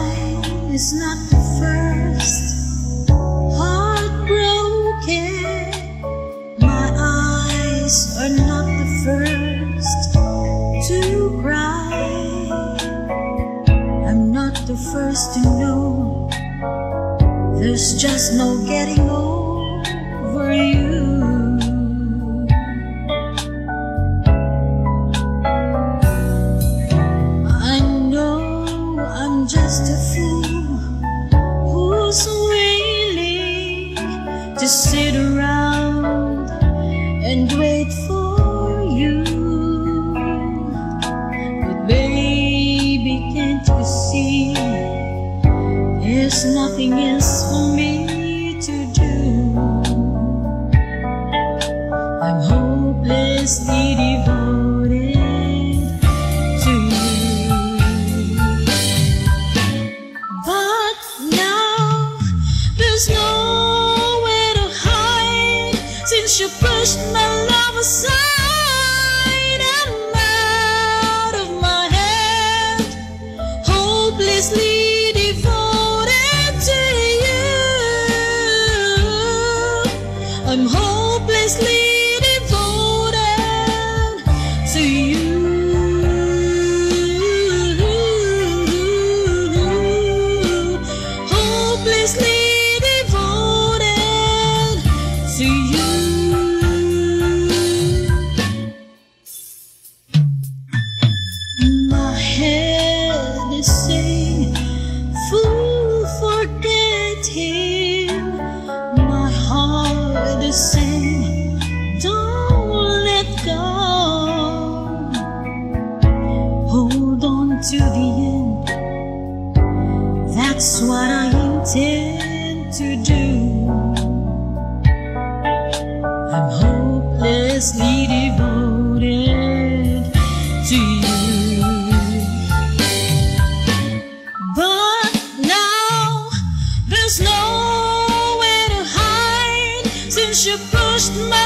mine is not the first heartbroken. My eyes are not the first to cry. I'm not the first to know there's just no getting over you. Just a fool who's willing to sit around and wait for you. But baby, can't you see there's nothing else for me to do? I'm hopelessly devoted to you. There's nowhere to hide since you pushed my love aside. I'm out of my head, hopelessly devoted to you. I'm hopelessly devoted to you. Hopelessly to you. My head is saying, fool, forget him. My heart is saying, don't let go. Hold on to the end, that's what I intend to do. I'm hopelessly devoted to you. But now there's nowhere to hide since you pushed my